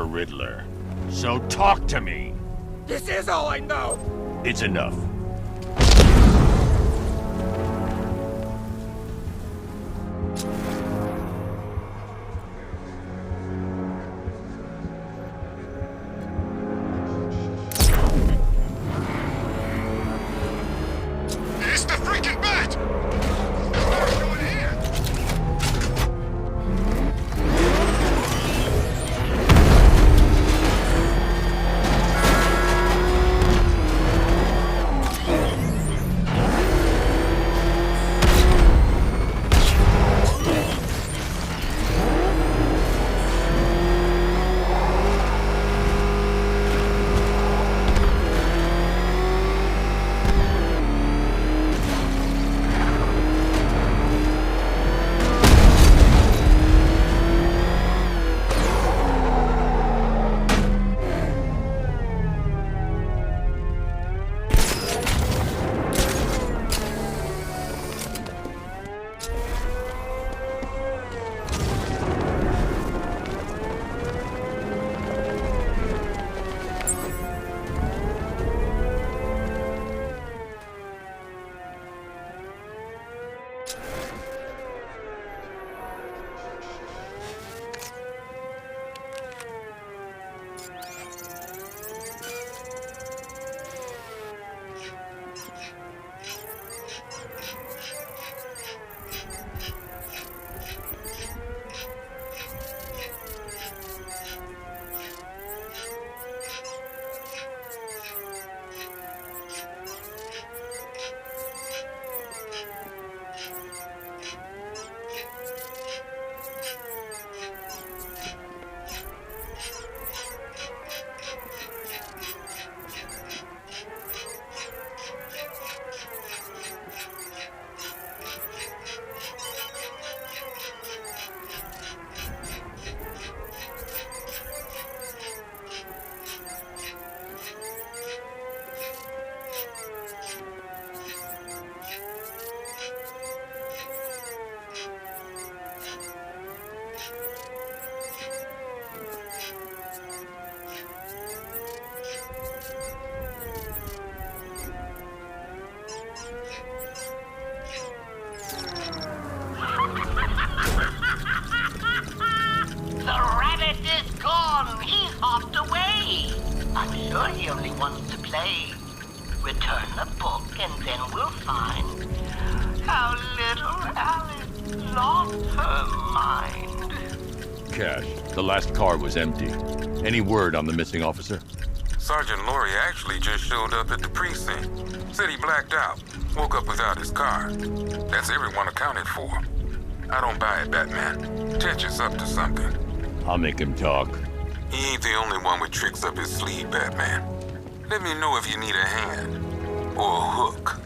for Riddler. So talk to me. This is all I know! It's enough. It's the freaking bat! What are you doing here? I'm sure he only wants to play. Return the book and then we'll find how little Alice lost her mind. Cash, the last car was empty. Any word on the missing officer? Sergeant Laurie actually just showed up at the precinct. Said he blacked out. Woke up without his car. That's everyone accounted for. I don't buy it, Batman. Tetch is up to something. I'll make him talk. He ain't the only one with tricks up his sleeve, Batman. Let me know if you need a hand. Or a hook.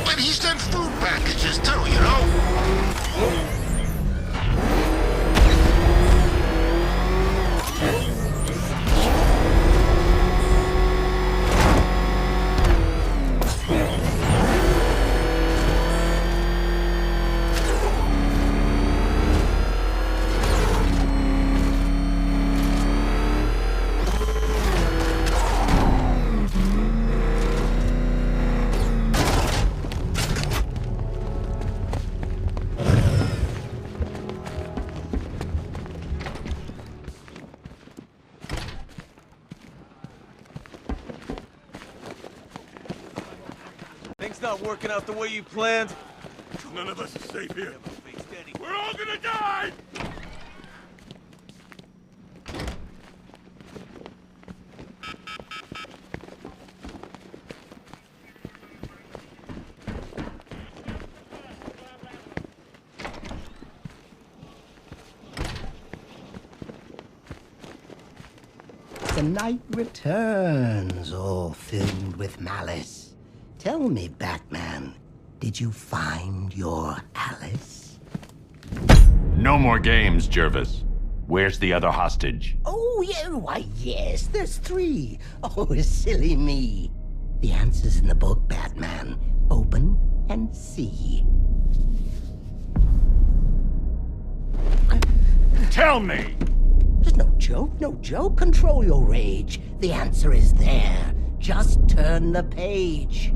But he's done food packages too, you know? Things not working out the way you planned? None of us is safe here. We're all gonna die! The night returns, all filled with malice. Tell me, Batman, did you find your Alice? No more games, Jervis. Where's the other hostage? Oh, yeah, why, yes, there's 3. Oh, silly me. The answer's in the book, Batman. Open and see. Tell me! There's no joke, no joke. Control your rage. The answer is there. Just turn the page.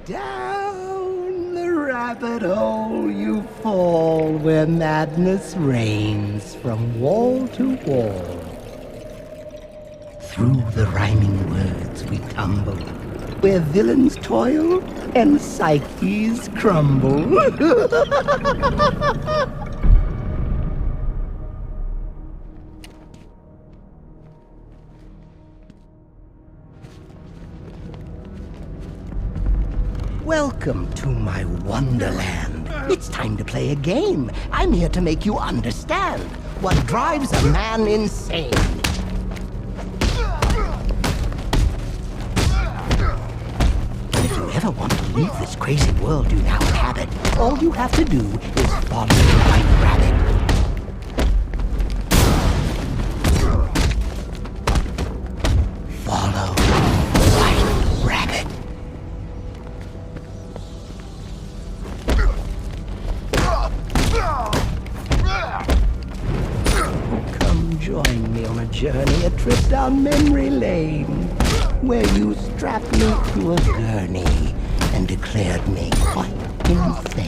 Down the rabbit hole you fall, where madness reigns from wall to wall. Through the rhyming words we tumble, where villains toil and psyches crumble. Welcome to my wonderland. It's time to play a game. I'm here to make you understand what drives a man insane. If you ever want to leave this crazy world you now inhabit, all you have to do is follow the White Rabbit. Follow the White Rabbit. Come join me on a journey, a trip down memory lane, where you strapped me to a gurney and declared me quite insane.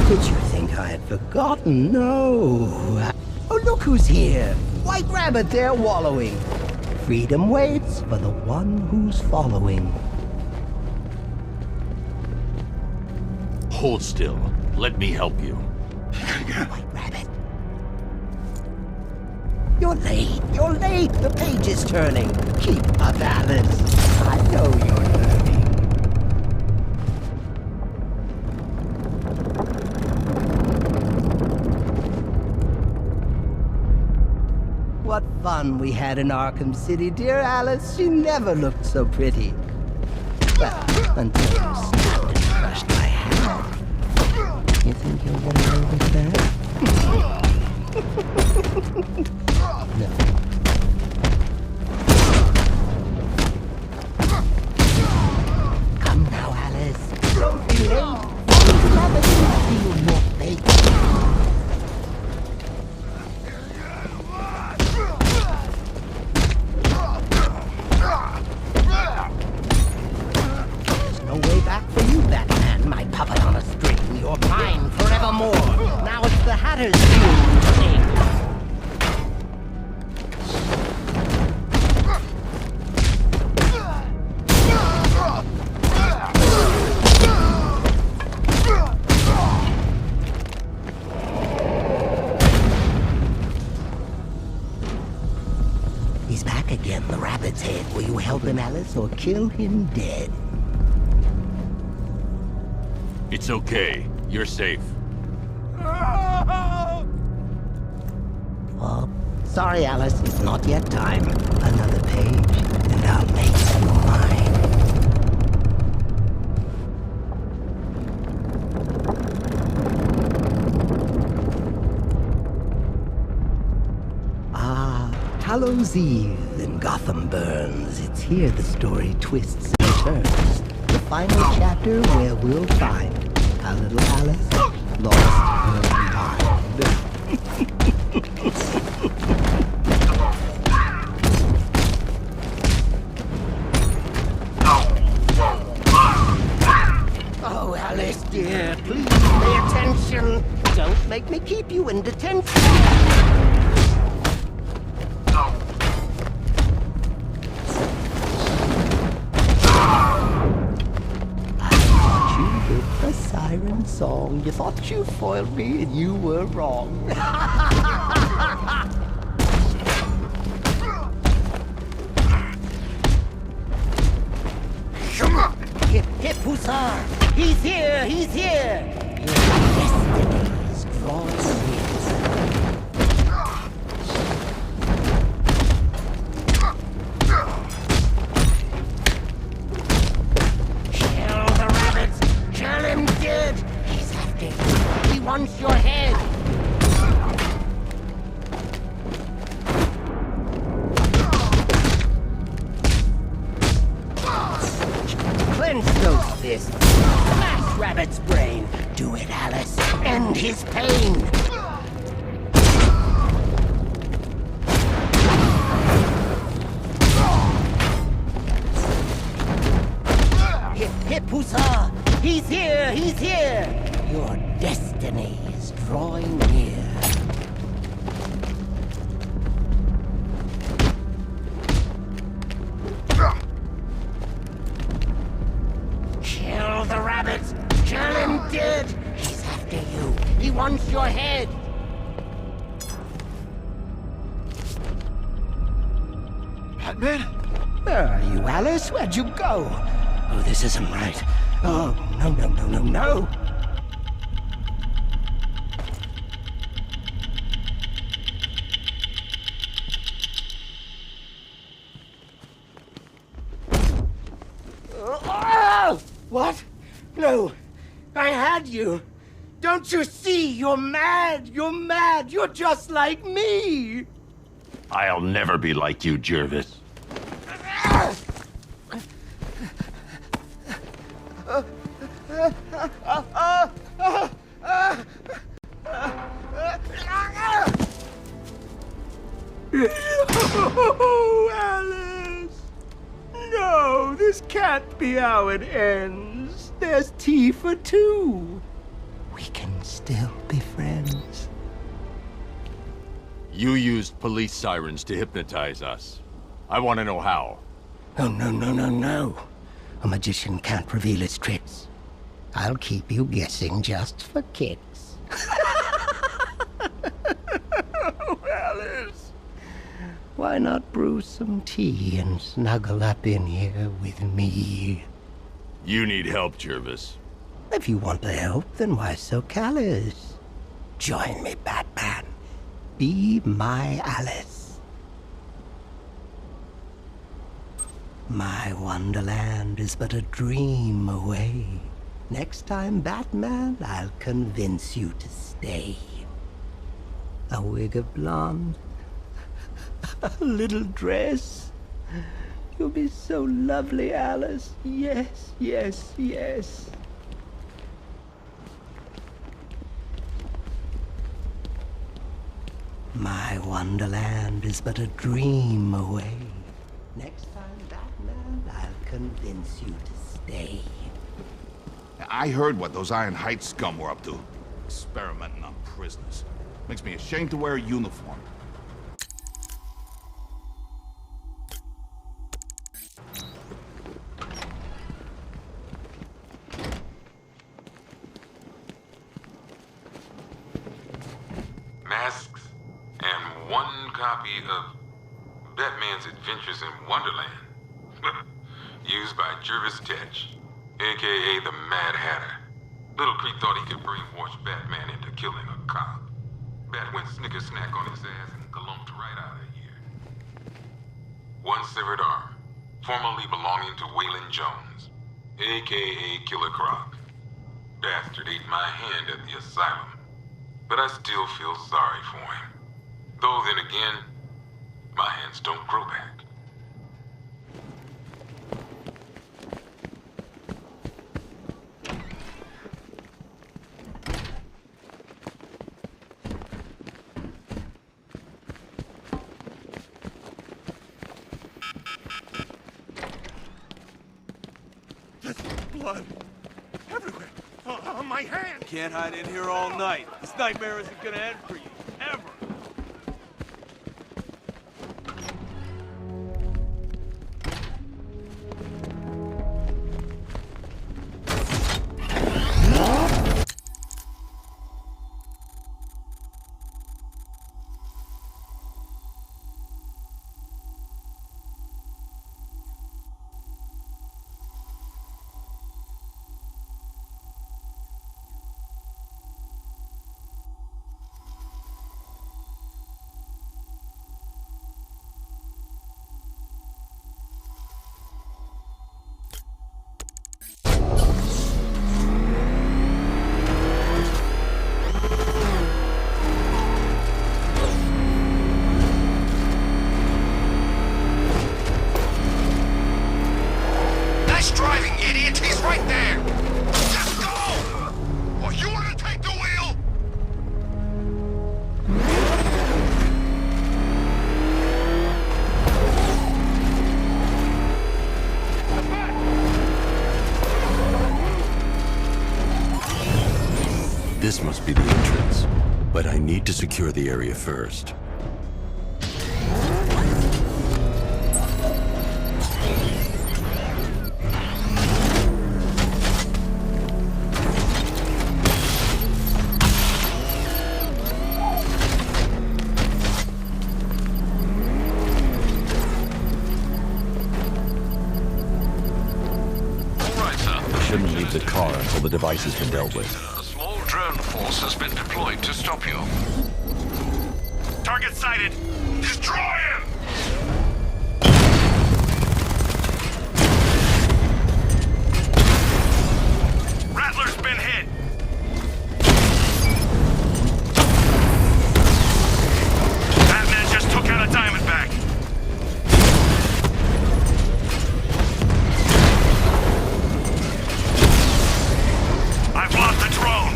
Did you think I had forgotten? No. Oh, look who's here. White Rabbit there wallowing. Freedom waits for the one who's following. Hold still. Let me help you. White Rabbit. You're late. You're late. The page is turning. Keep up, Alice. I know you're learning. What fun we had in Arkham City, dear Alice. She never looked so pretty. Well, until you snapped and crushed my hand. You think you'll get away with that? No. Come now, Alice. Don't be late. Never feel more fake. No way back for you, Batman, my puppet on a string. You're mine forevermore. Now it's the Hatter's tune to sing. He's back again, the rabbit's head. Will you help him, Alice, or kill him dead? It's okay. You're safe. Oh, sorry, Alice, it's not yet time. Another page, and I'll make you mine. Hallows Eve in Gotham Burns. It's here the story twists and turns. The final chapter where we'll find how little Alice lost her mind. Oh, Alice, dear, please pay attention. Don't make me keep you in detention. I want you hit the siren song. You thought you foiled me and you were wrong. Hip, hip, hussar! He's here! He's here! Your destiny's drawing near. Kill the rabbits! Kill him dead! He's after you. He wants your head! Clench those fists. Smash Rabbit's brain. Do it, Alice. End his pain. Hip, hip, hussar. He's here. He's here. Your destiny is drawing near. Kill the rabbits! Kill him dead! He's after you! He wants your head! Batman? Where are you, Alice? Where'd you go? Oh, this isn't right. Oh, no, no, no, no, no! What? No. I had you. Don't you see? You're mad. You're mad. You're just like me. I'll never be like you, Jervis. Oh, Alice. No, this can't be how it ends. There's tea for two. We can still be friends. You used police sirens to hypnotize us. I want to know how. Oh, no, no, no, no. A magician can't reveal his tricks. I'll keep you guessing just for kicks. Oh, Alice. Why not brew some tea and snuggle up in here with me? You need help, Jervis. If you want the help, then why so callous? Join me, Batman. Be my Alice. My wonderland is but a dream away. Next time, Batman, I'll convince you to stay. A wig of blonde, a little dress. You'll be so lovely, Alice. Yes, yes, yes. My wonderland is but a dream away. Next time, Batman, I'll convince you to stay. I heard what those Iron Heights scum were up to. Experimenting on prisoners. Makes me ashamed to wear a uniform. Masks and one copy of Batman's Adventures in Wonderland. Used by Jervis Tetch, a.k.a. the Mad Hatter. Little Creek thought he could brainwash Batman into killing a cop. Bat went snicker-snack on his ass and galumped right out of here. One severed arm, formerly belonging to Waylon Jones, a.k.a. Killer Croc. Bastard ate my hand at the asylum. But I still feel sorry for him. Though then again, my hands don't grow back. Blood. Everywhere. On my hand. Can't hide in here all night. This nightmare isn't gonna end for you. Ever. This must be the entrance, but I need to secure the area first. Shouldn't leave the car until the device has been dealt with. A small drone force has been deployed to stop you. Target sighted. Destroy him! Rattler's been hit. Batman just took out a Diamondback. I've lost the drone!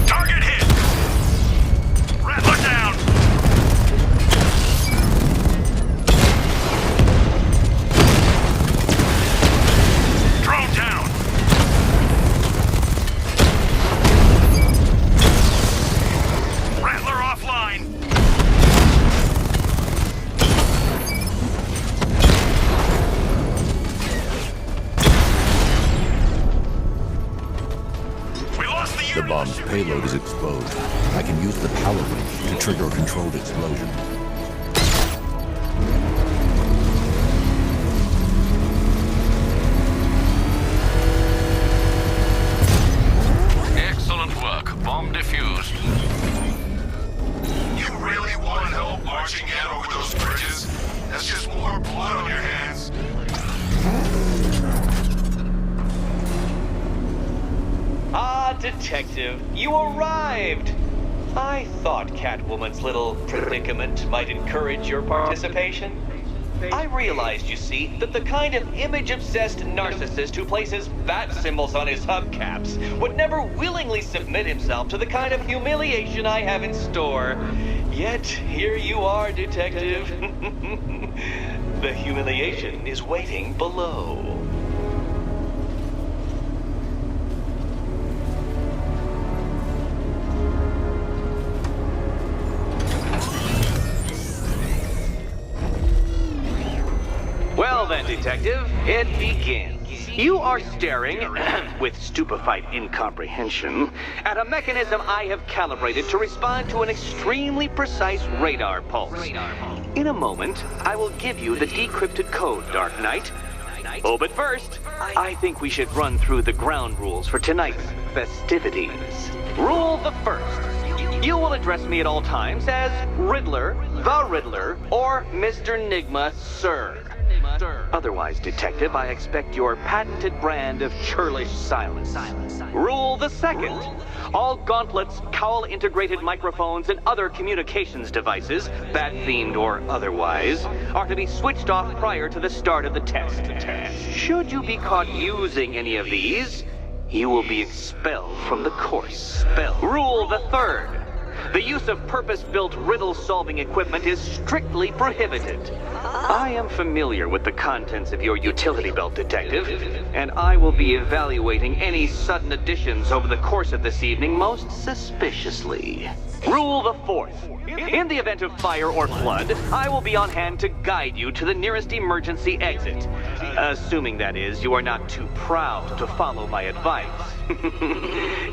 Target hit! Rattler down! Drone down! Rattler offline! The bomb's payload is exposed. I can use the power wrench to trigger a controlled explosion. Excellent work. Bomb defused. You really want help marching in over those bridges? That's just more blood on your hands. Ah, Detective, you arrived! I thought Catwoman's little predicament might encourage your participation. I realized, you see, that the kind of image-obsessed narcissist who places bat symbols on his hubcaps would never willingly submit himself to the kind of humiliation I have in store. Yet, here you are, Detective. The humiliation is waiting below. Well then, Detective, it begins. You are staring, with stupefied incomprehension, at a mechanism I have calibrated to respond to an extremely precise radar pulse. In a moment, I will give you the decrypted code, Dark Knight. Oh, but first, I think we should run through the ground rules for tonight's festivities. Rule the first. You will address me at all times as Riddler, the Riddler, or Mr. Nigma, sir. Otherwise, Detective, I expect your patented brand of churlish silence. Rule the second. All gauntlets, cowl-integrated microphones, and other communications devices, bat-themed or otherwise, are to be switched off prior to the start of the test. Should you be caught using any of these, you will be expelled from the course. Rule the third. The use of purpose-built riddle-solving equipment is strictly prohibited. I am familiar with the contents of your utility belt, Detective, and I will be evaluating any sudden additions over the course of this evening most suspiciously. Rule the fourth. In the event of fire or flood, I will be on hand to guide you to the nearest emergency exit. Assuming, that is, you are not too proud to follow my advice.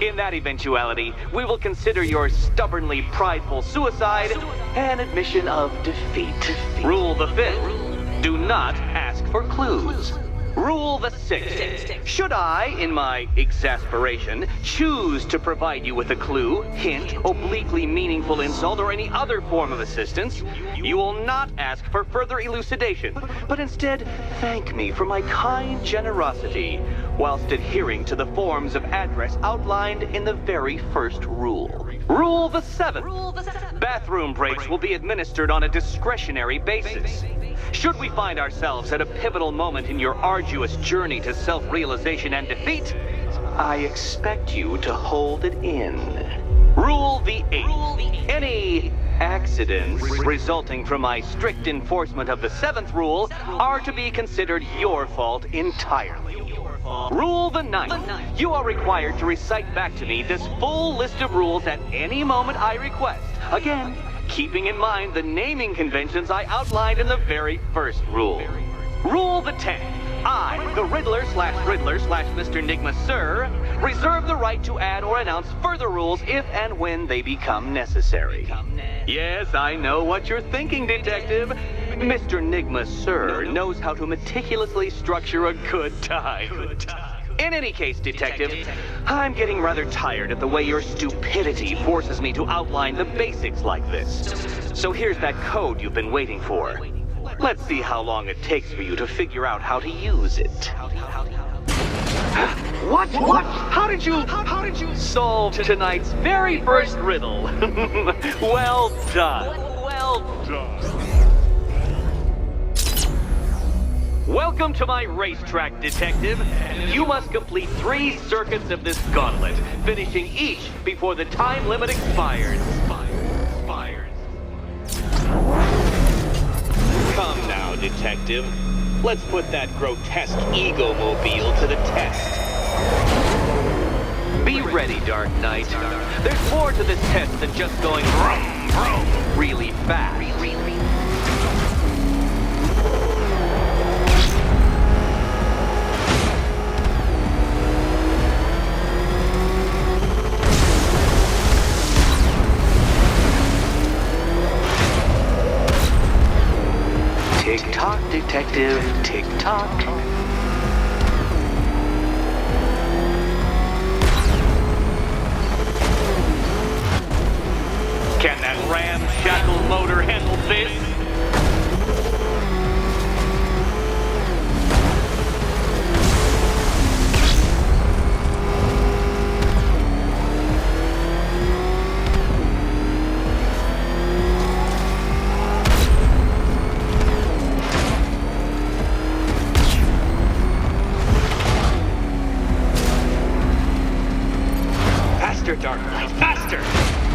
In that eventuality, we will consider your stubbornly prideful suicide an admission of defeat. Rule the fifth. Do not ask for clues. Rule the sixth. Should I, in my exasperation, choose to provide you with a clue, hint, obliquely meaningful insult, or any other form of assistance, you will not ask for further elucidation, but instead thank me for my kind generosity, whilst adhering to the forms of address outlined in the very first rule. Rule the seventh. Bathroom breaks will be administered on a discretionary basis. Should we find ourselves at a pivotal moment in your arduous journey to self-realization and defeat, I expect you to hold it in. Rule the 8th. Any accidents resulting from my strict enforcement of the 7th rule are to be considered your fault entirely. Rule the 9th. You are required to recite back to me this full list of rules at any moment I request. Again, keeping in mind the naming conventions I outlined in the very first rule. Rule the 10th. I, the Riddler/Mr. Enigma Sir, reserve the right to add or announce further rules if and when they become necessary. Yes, I know what you're thinking, Detective. Mr. Enigma Sir knows how to meticulously structure a good time. In any case, Detective, I'm getting rather tired of the way your stupidity forces me to outline the basics like this. So here's that code you've been waiting for. Let's see how long it takes for you to figure out how to use it. What? How did you solve tonight's very first riddle? Well done. Welcome to my racetrack, Detective. You must complete 3 circuits of this gauntlet, finishing each before the time limit expires. Come now, Detective. Let's put that grotesque ego-mobile to the test. Be ready, Dark Knight. There's more to this test than just going vroom, vroom really fast. Tick-tock, Detective, tick-tock. Can that ramshackle motor handle this? Dark Knight, faster!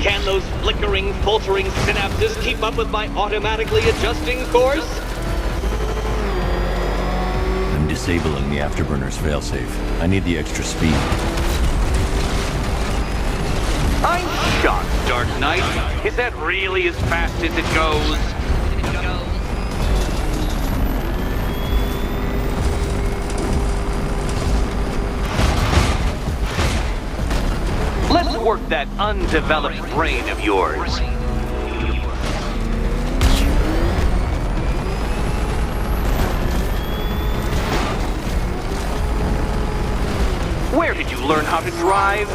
Can those flickering, faltering synapses keep up with my automatically adjusting course? I'm disabling the afterburner's failsafe. I need the extra speed. I'm shocked, Dark Knight. Is that really as fast as it goes? Let's work that undeveloped brain of yours. Where did you learn how to drive?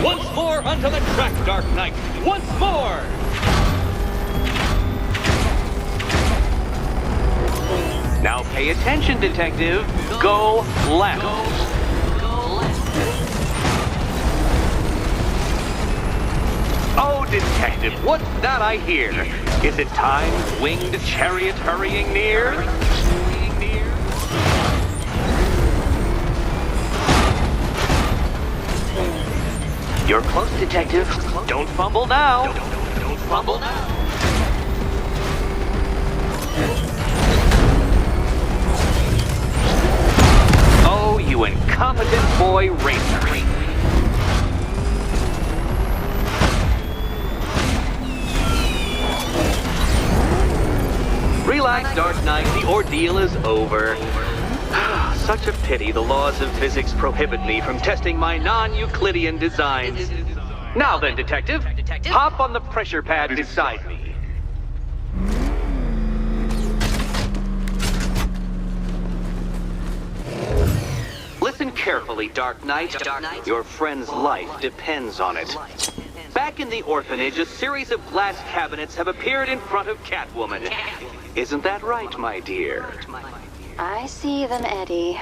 Once more onto the track, Dark Knight. Once more! Now pay attention, Detective. Go left. Oh, Detective, what's that I hear? Is it time's winged chariot hurrying near? You're close, Detective. Don't fumble now. Don't fumble now. Oh, you incompetent boy racer. Relax, Dark Knight. The ordeal is over. Such a pity the laws of physics prohibit me from testing my non-Euclidean designs. Now then, Detective, hop on the pressure pad beside me. Listen carefully, Dark Knight. Your friend's life depends on it. Back in the orphanage, a series of glass cabinets have appeared in front of Catwoman. Isn't that right, my dear? I see them, Eddie.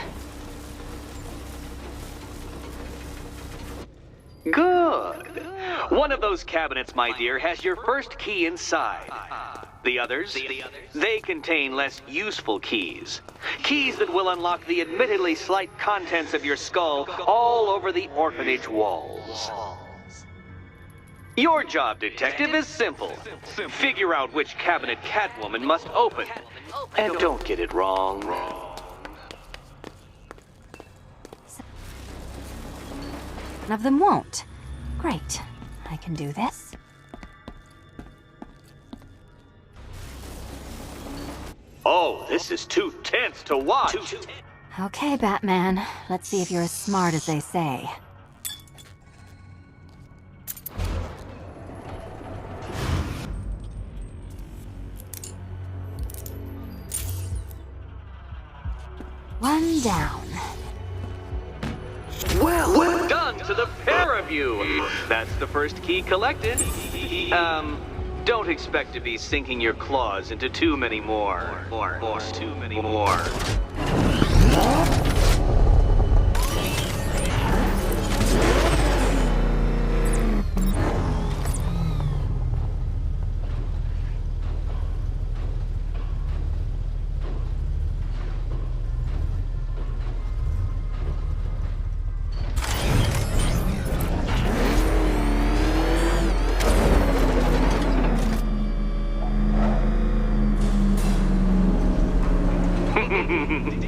Good. One of those cabinets, my dear, has your first key inside. The others, they contain less useful keys. Keys that will unlock the admittedly slight contents of your skull all over the orphanage walls. Your job, detective, is simple. Figure out which cabinet Catwoman must open. And don't get it wrong. None of them won't. Great. I can do this. Oh, this is too tense to watch. Okay, Batman. Let's see if you're as smart as they say. One down. Well done to the pair of you. That's the first key collected. Don't expect to be sinking your claws into too many more. Too many more.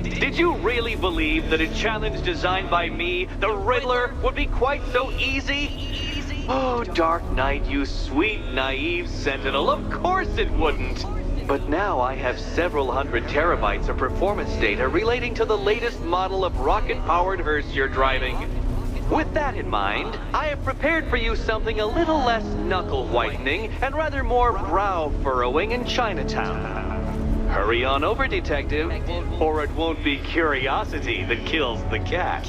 Did you really believe that a challenge designed by me, the Riddler, would be quite so easy? Oh, Dark Knight, you sweet, naive sentinel, of course it wouldn't. But now I have several hundred terabytes of performance data relating to the latest model of rocket-powered hearse you're driving. With that in mind, I have prepared for you something a little less knuckle-whitening and rather more brow-furrowing in Chinatown. Hurry on over, detective, or it won't be curiosity that kills the cat.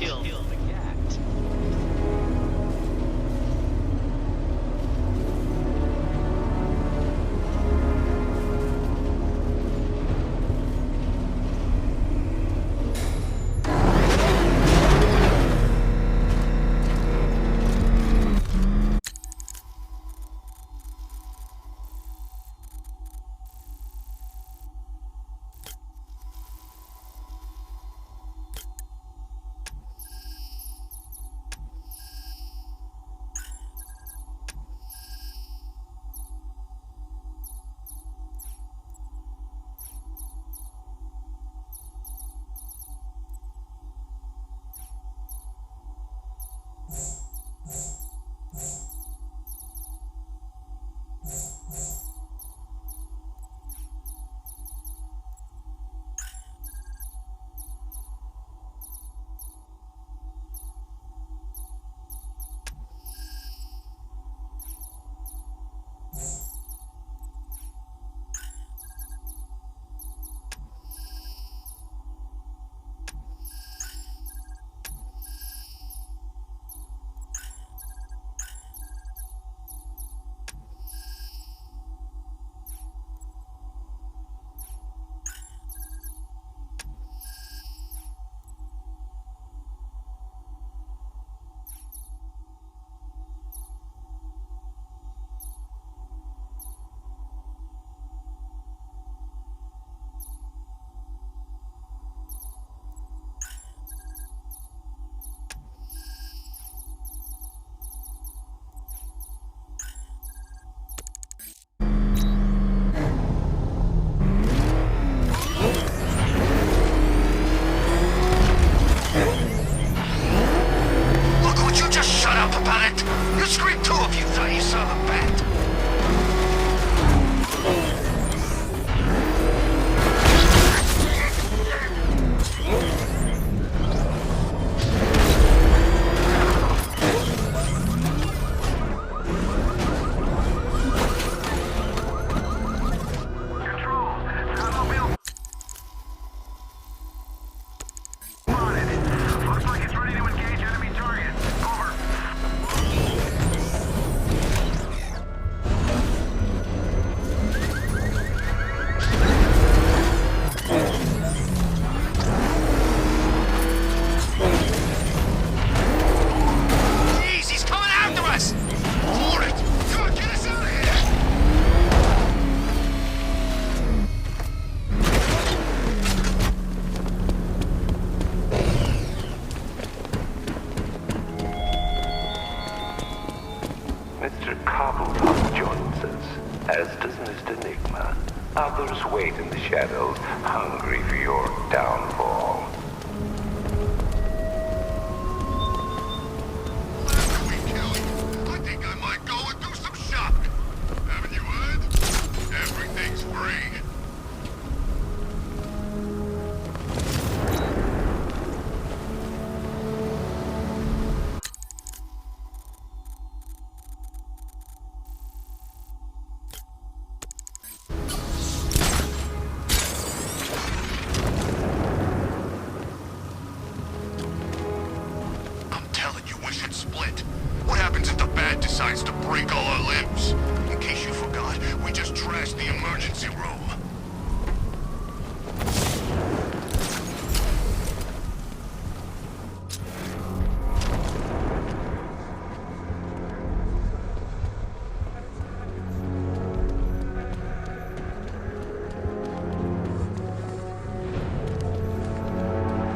as does Mr. Nigma. Others wait in the shadows, hungry for your downfall. After we kill you, I think I might go and do some shopping. Haven't you heard? Everything's free. Decides to break all our limbs. In case you forgot, we just trashed the emergency room.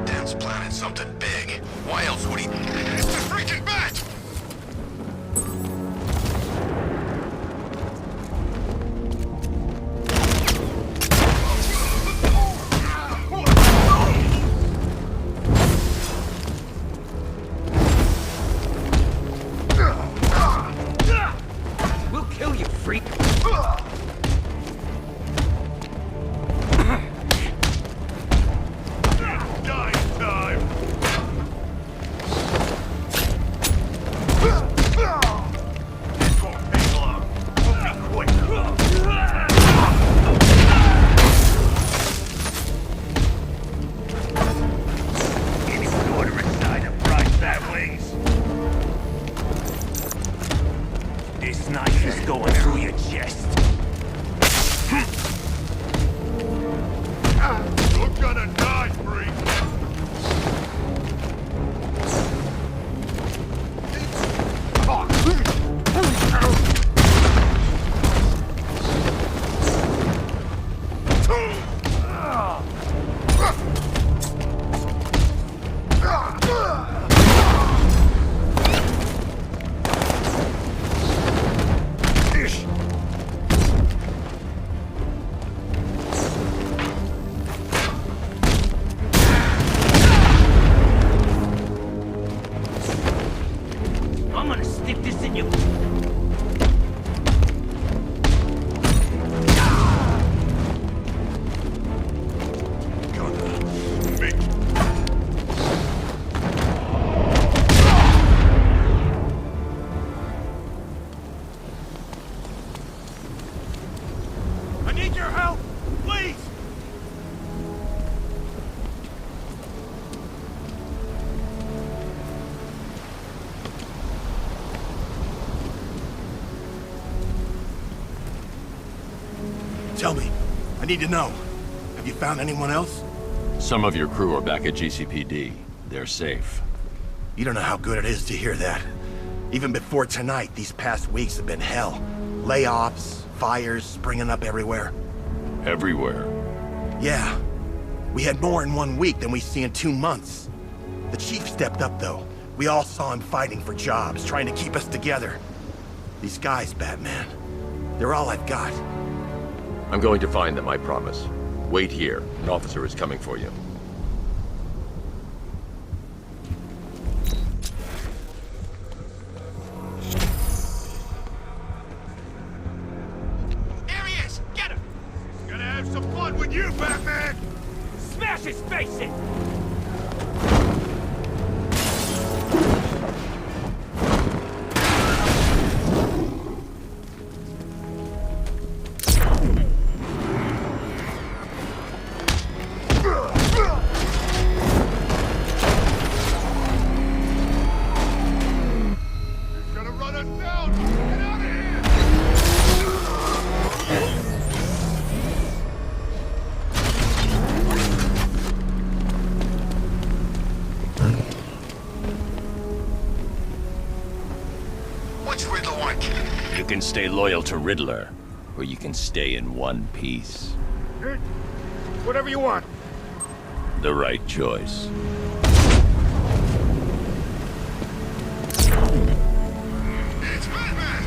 Dan's planning something big. Why else would he... It's the freaking bat! Tell me. I need to know. Have you found anyone else? Some of your crew are back at GCPD. They're safe. You don't know how good it is to hear that. Even before tonight, these past weeks have been hell. Layoffs, fires springing up everywhere. Everywhere? Yeah. We had more in 1 week than we see in 2 months. The chief stepped up, though. We all saw him fighting for jobs, trying to keep us together. These guys, Batman, they're all I've got. I'm going to find them, I promise. Wait here. An officer is coming for you. There he is! Get him! Gonna have some fun with you, Batman! Smash his face in! You can stay loyal to Riddler, or you can stay in one piece. Whatever you want. The right choice. It's Batman!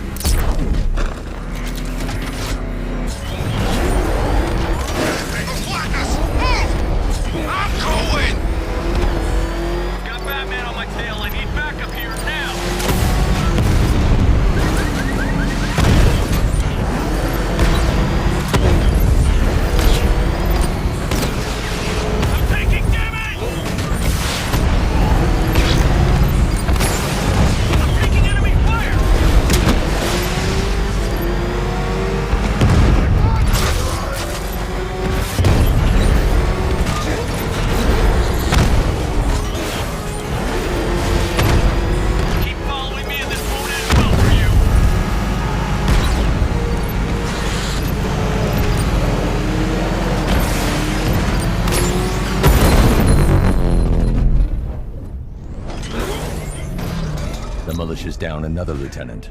militia's down another lieutenant.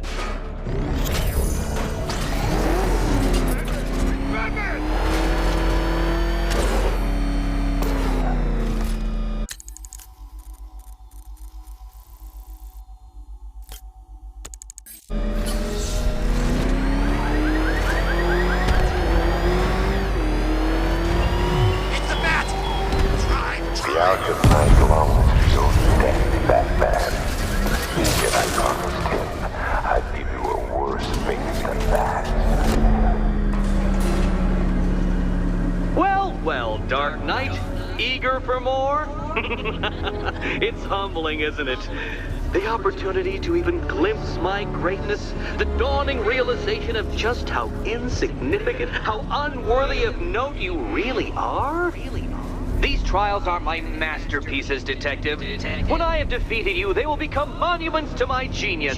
The Arkham Knight along with your dead Batman. Yet I promised him I'd give you a worse fate than that. Well, Dark Knight. Eager for more? It's humbling, isn't it? The opportunity to even glimpse my greatness, the dawning realization of just how insignificant, how unworthy of note you really are? These trials are my masterpieces, Detective. When I have defeated you, they will become monuments to my genius.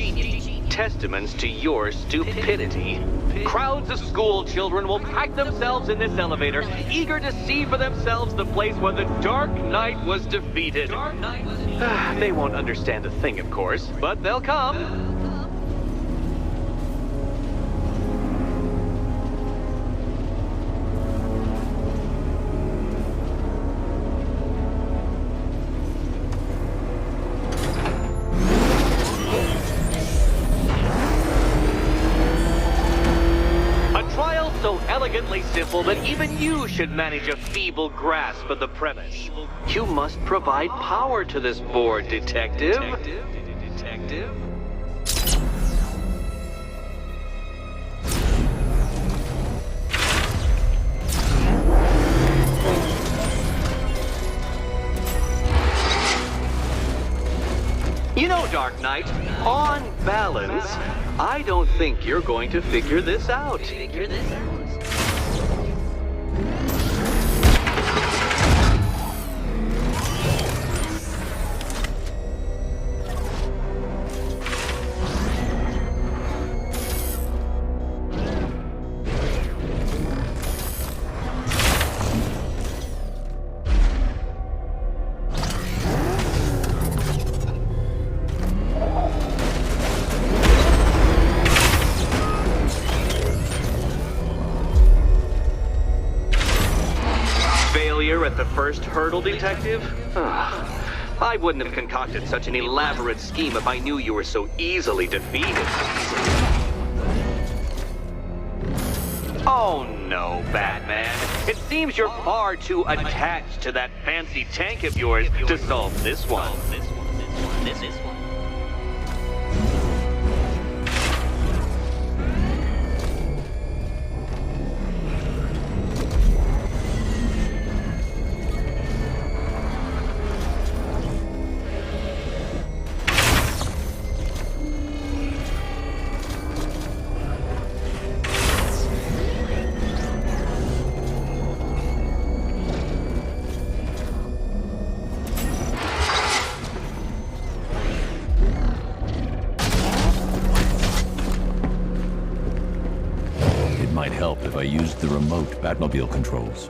Testaments to your stupidity. Crowds of school children will pack themselves in this elevator, eager to see for themselves the place where the Dark Knight was defeated. They won't understand a thing, of course, but they'll come. Elegantly simple that even you should manage a feeble grasp of the premise. You must provide power to this board, Detective. You know, Dark Knight, on balance, I don't think you're going to figure this out. At the first hurdle, Detective? I wouldn't have concocted such an elaborate scheme if I knew you were so easily defeated. Oh no, Batman. It seems you're far too attached to that fancy tank of yours to solve this one. This one. Might help if I used the remote Batmobile controls.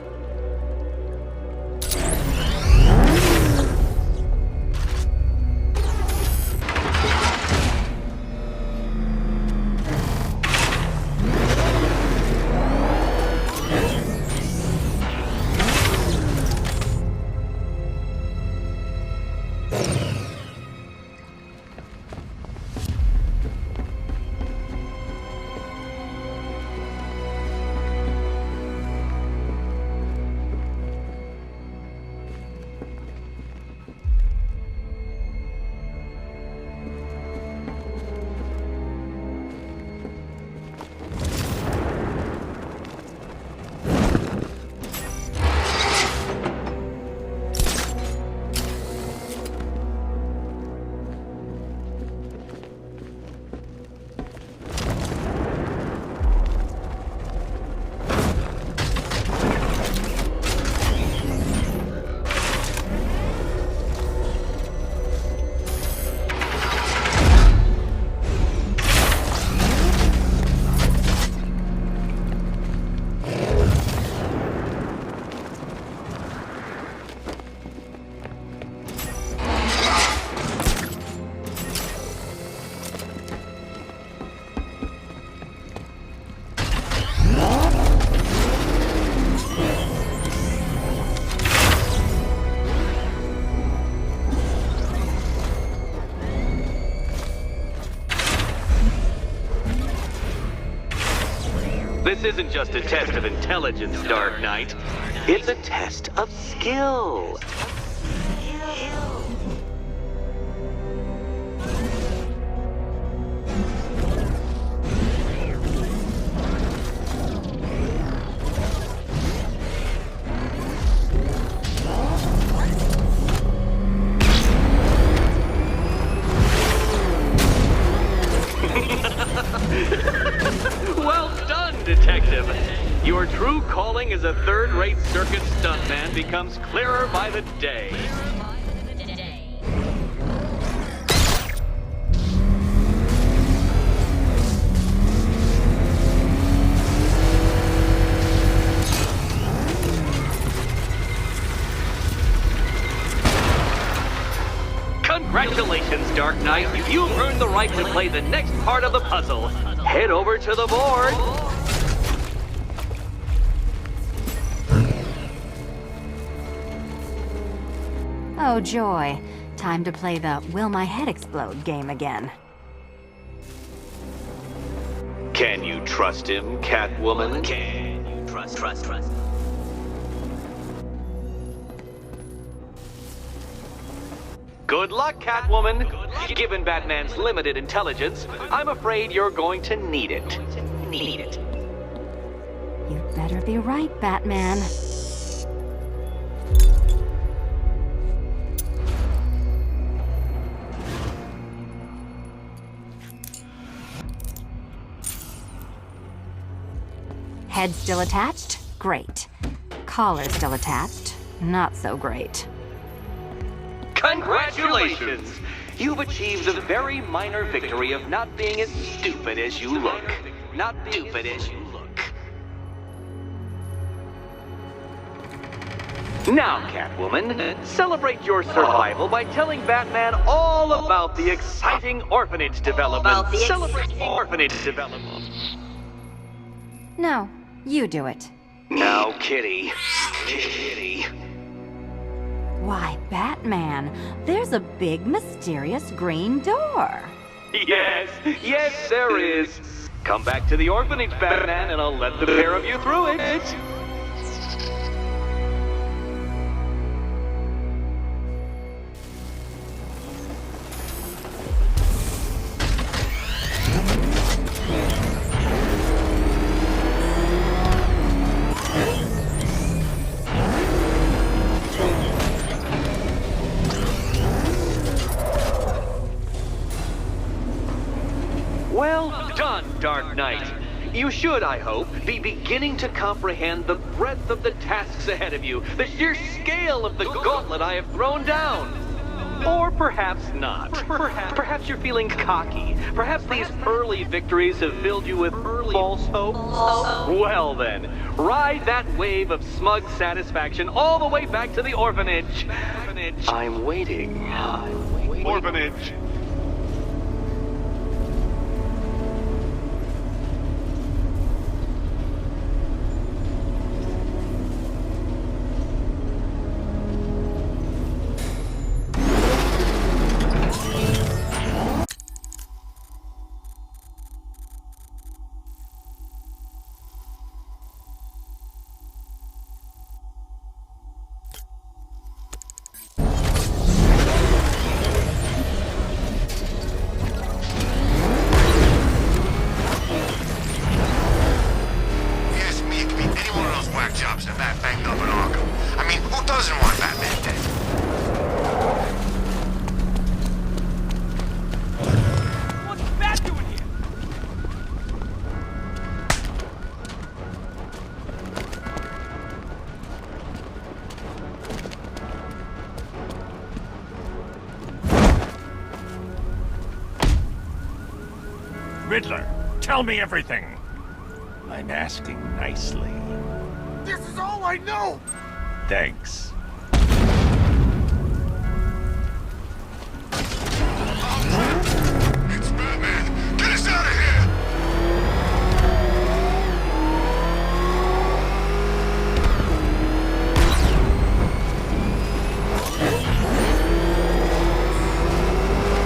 This isn't just a test of intelligence, Dark Knight. It's a test of skill. Well done, Detective. Your true calling as a third-rate circus stuntman becomes clearer by the day. Congratulations, Dark Knight. You've earned the right to play the next part of the puzzle. Head over to the board. Oh, joy. Time to play the Will My Head Explode game again. Can you trust him, Catwoman? Can you trust? Good luck, Catwoman. Given Batman's limited intelligence, I'm afraid you're going to need it. You'd better be right, Batman. Head still attached? Great. Collar still attached? Not so great. Congratulations! You've achieved the very minor victory of not being as stupid as you look. Now, Catwoman, celebrate your survival by telling Batman all about the exciting orphanage development. Celebrate orphanage development. No, you do it. Now, Kitty. Why, Batman, there's a big mysterious green door. Yes, there is. Come back to the orphanage, Batman, and I'll let the pair of you through it. Well done, Dark Knight. You should, I hope, be beginning to comprehend the breadth of the tasks ahead of you, the sheer scale of the gauntlet I have thrown down. Or perhaps not. Perhaps you're feeling cocky. Perhaps these early victories have filled you with false hope. Well then, ride that wave of smug satisfaction all the way back to the orphanage. I'm waiting. Orphanage. jobs are that banged up in Arkham. I mean, who doesn't want Batman dead? What's Bat doing here? Riddler, tell me everything. I'm asking nicely. This is all I know! Thanks. It's Batman! Get us out of here!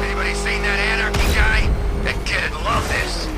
Anybody seen that anarchy guy? That kid'd love this.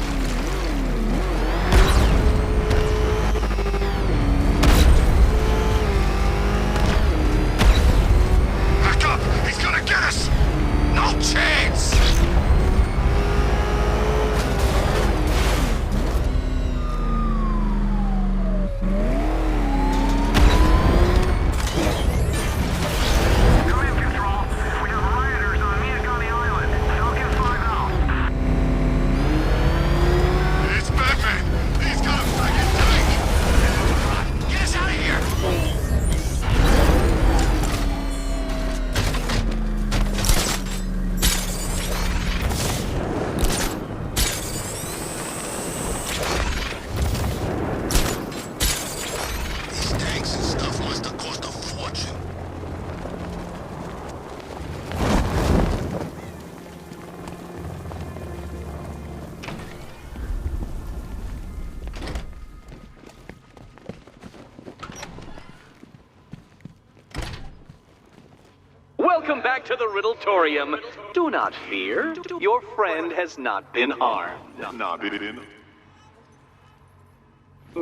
Welcome back to the Riddletorium. Do not fear. Your friend has not been harmed.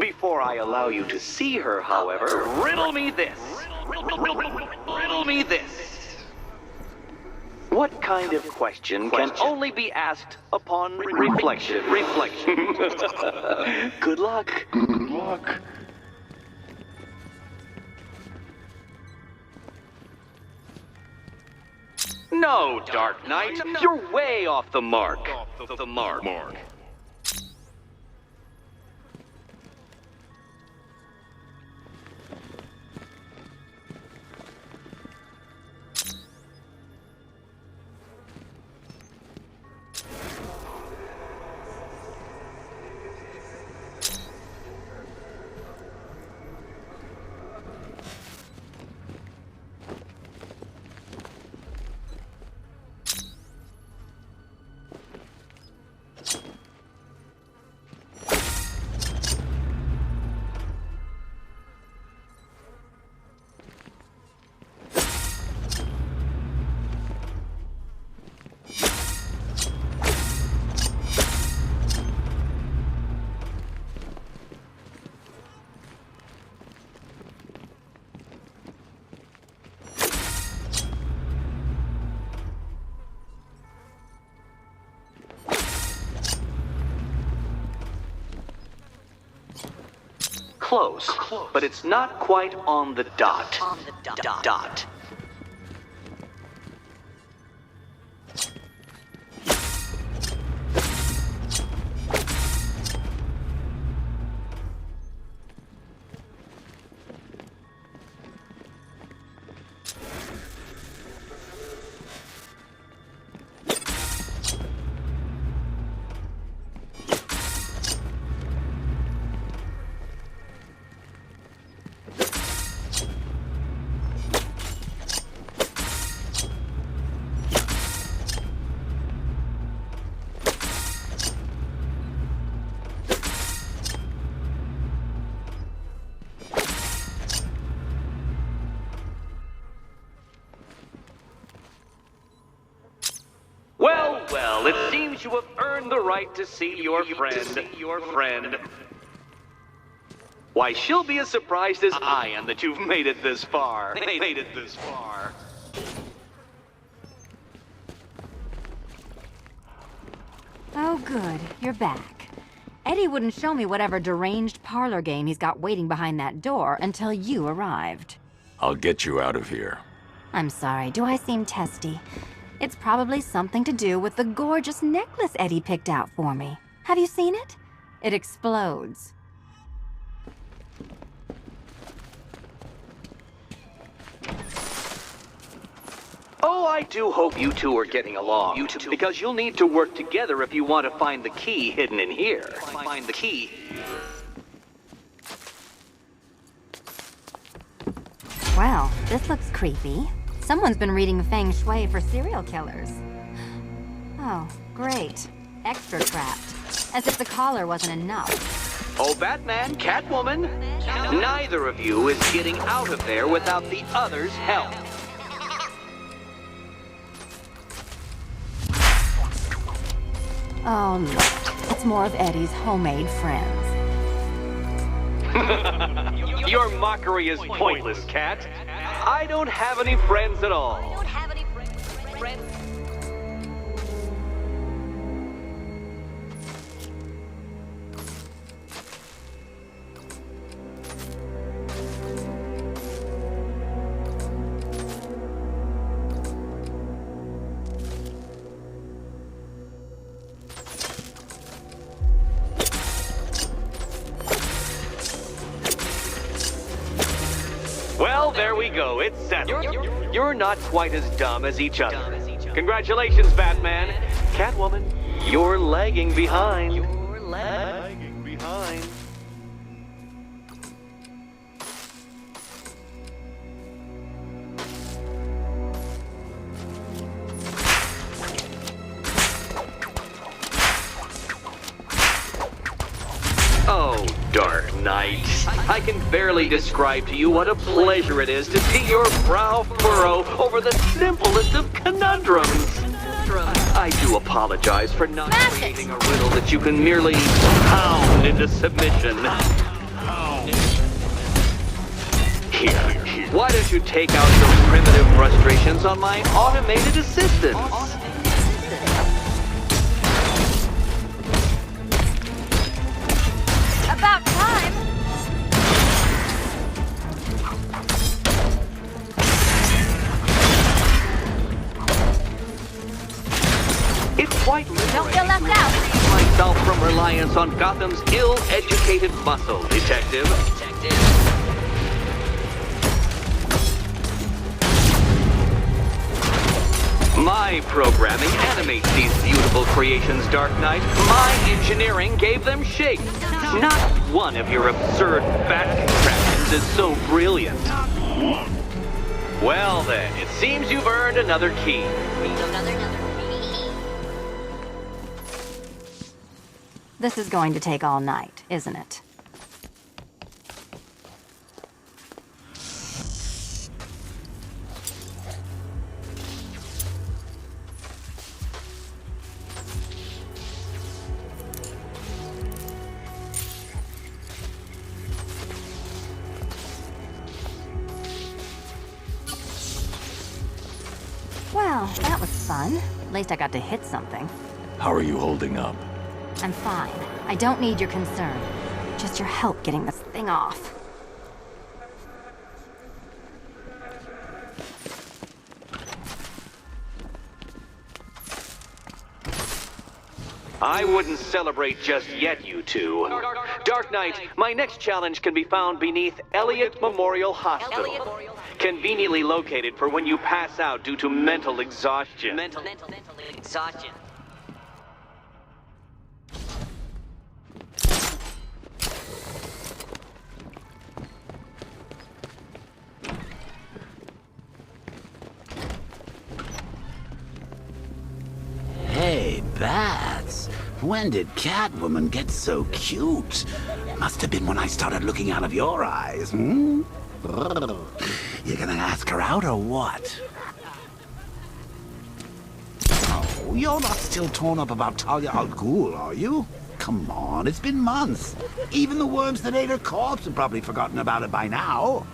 Before I allow you to see her, however, riddle me this. Riddle me this. What kind of question can only be asked upon reflection? Good luck. Good luck. No, Dark Knight. You're way off the mark. Close, but it's not quite on the dot. Well, it seems you have earned the right to see your friend. Why, she'll be as surprised as I am that you've made it this far. Oh, good. You're back. Eddie wouldn't show me whatever deranged parlor game he's got waiting behind that door until you arrived. I'll get you out of here. I'm sorry, do I seem testy? It's probably something to do with the gorgeous necklace Eddie picked out for me. Have you seen it? It explodes. Oh, I do hope you two are getting along. Because you'll need to work together if you want to find the key hidden in here. Find the key. Well, this looks creepy. Someone's been reading Feng Shui for serial killers. Oh, great. Extra trapped. As if the collar wasn't enough. Oh, Batman, Catwoman, neither of you is getting out of there without the other's help. Oh, look. It's more of Eddie's homemade friends. Your mockery is pointless, Cat. I don't have any friends at all. Well, there we go. It's settled. You're not quite as dumb as each other. Congratulations, Batman. Catwoman, you're lagging behind. Oh, Dark Knight. I can barely describe to you what a pleasure it is to see your brow furrow over the simplest of conundrums. I do apologize for not creating a riddle that you can merely pound into submission. Here, why don't you take out your primitive frustrations on my automated assistant? About time! It's quite Don't feel left out! myself from reliance on Gotham's ill-educated muscle, Detective. My programming animates these beautiful creations, Dark Knight. My engineering gave them shape. Not one of your absurd bat contraptions is so brilliant. Well then, it seems you've earned another key. This is going to take all night, isn't it? Well, that was fun. At least I got to hit something. How are you holding up? I'm fine. I don't need your concern. Just your help getting this thing off. I wouldn't celebrate just yet, you two. Dark Knight, my next challenge can be found beneath Elliott Memorial Hospital. Conveniently located for when you pass out due to mental exhaustion. Mental exhaustion. Hey, Bats. When did Catwoman get so cute? Must have been when I started looking out of your eyes, hmm? You gonna ask her out or what? Oh, you're not still torn up about Talia al Ghul, are you? Come on, it's been months. Even the worms that ate her corpse have probably forgotten about it by now.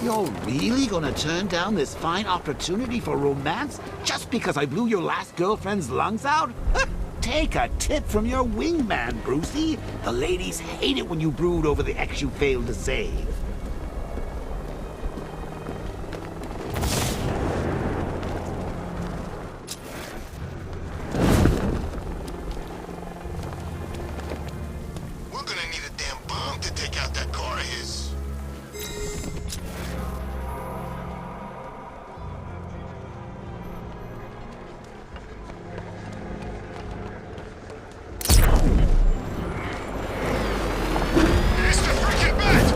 You're really gonna turn down this fine opportunity for romance just because I blew your last girlfriend's lungs out? Take a tip from your wingman, Brucey. The ladies hate it when you brood over the ex you failed to save. We're gonna need a damn bomb to take out that car of his. It's the freaking bat!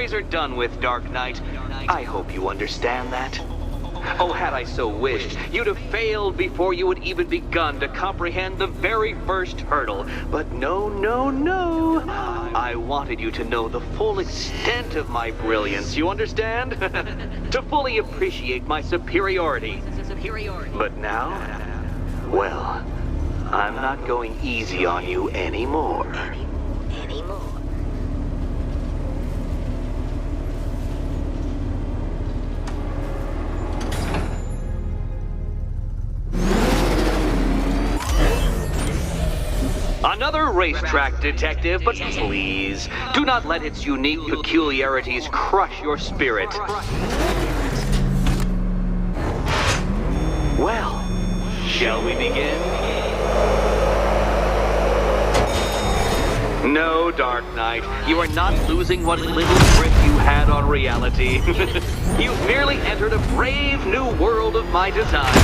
worries are done with, Dark Knight. I hope you understand that. Oh, had I so wished, you'd have failed before you had even begun to comprehend the very first hurdle. But no, no, no. I wanted you to know the full extent of my brilliance, you understand? To fully appreciate my superiority. But now, well, I'm not going easy on you anymore. Another racetrack, Detective, but please, do not let its unique peculiarities crush your spirit. Well, shall we begin? No, Dark Knight, you are not losing what little grip you had on reality. You've merely entered a brave new world of my design.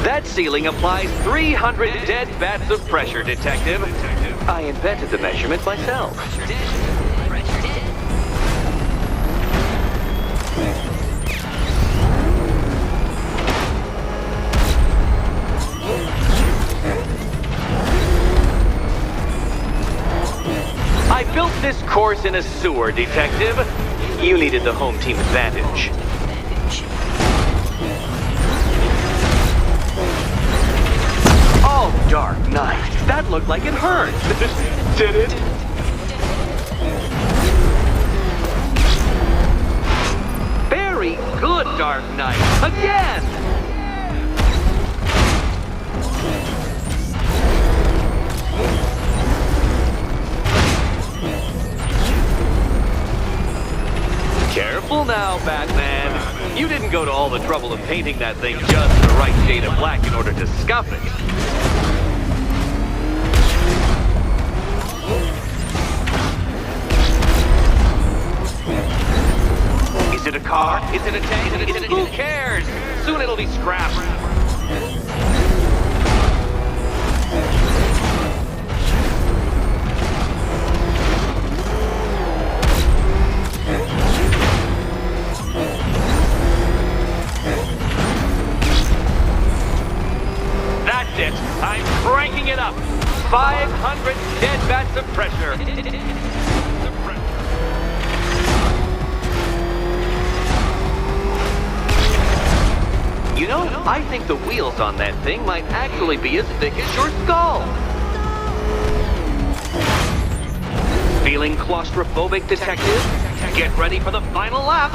That ceiling applies 300 dead bats of pressure, Detective. I invented the measurement myself. I built this course in a sewer, Detective. You needed the home team advantage. Oh, Dark Knight, that looked like it hurt. Did it? Very good, Dark Knight. Again! Careful now, Batman. You didn't go to all the trouble of painting that thing just the right shade of black in order to scuff it. Is it a car? Is it a tank? Who cares? Soon it'll be scrapped. That's it. I'm cranking it up. 500 dead bats of pressure. You know, I think the wheels on that thing might actually be as thick as your skull. Feeling claustrophobic, Detective? Get ready for the final lap.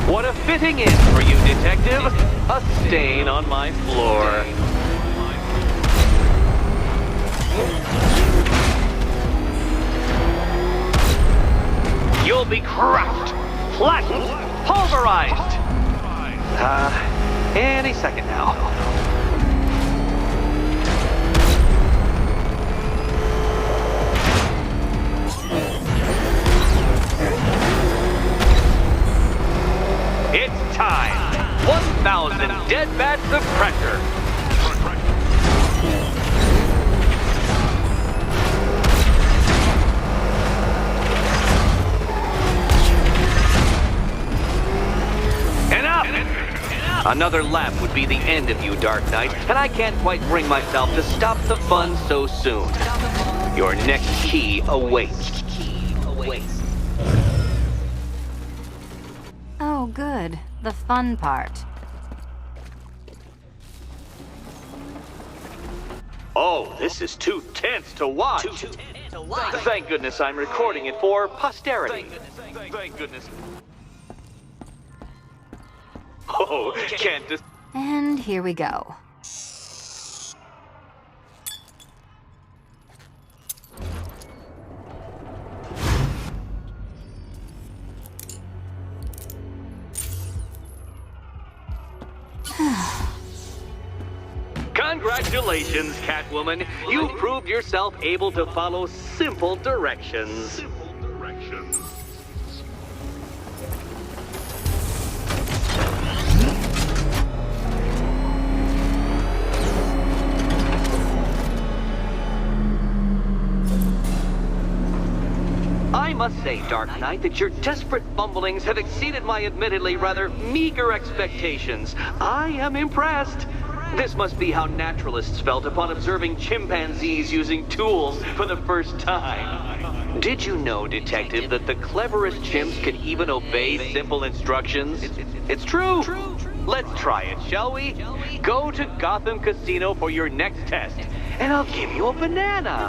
What a fitting end for you, Detective. A stain on my floor. You'll be crushed, flattened, pulverized. Any second now. It's time. 1,000 dead bats of pressure. Another lap would be the end of you, Dark Knight, and I can't quite bring myself to stop the fun so soon. Your next key awaits. Oh, good. The fun part. Oh, this is too tense to watch. Thank goodness I'm recording it for posterity. Thank goodness. Oh, can't just... And here we go. Congratulations, Catwoman. You proved yourself able to follow simple directions. I must say, Dark Knight, that your desperate fumblings have exceeded my admittedly rather meager expectations. I am impressed. This must be how naturalists felt upon observing chimpanzees using tools for the first time. Did you know, Detective, that the cleverest chimps can even obey simple instructions? It's true. Let's try it, shall we? Go to Gotham Casino for your next test, and I'll give you a banana.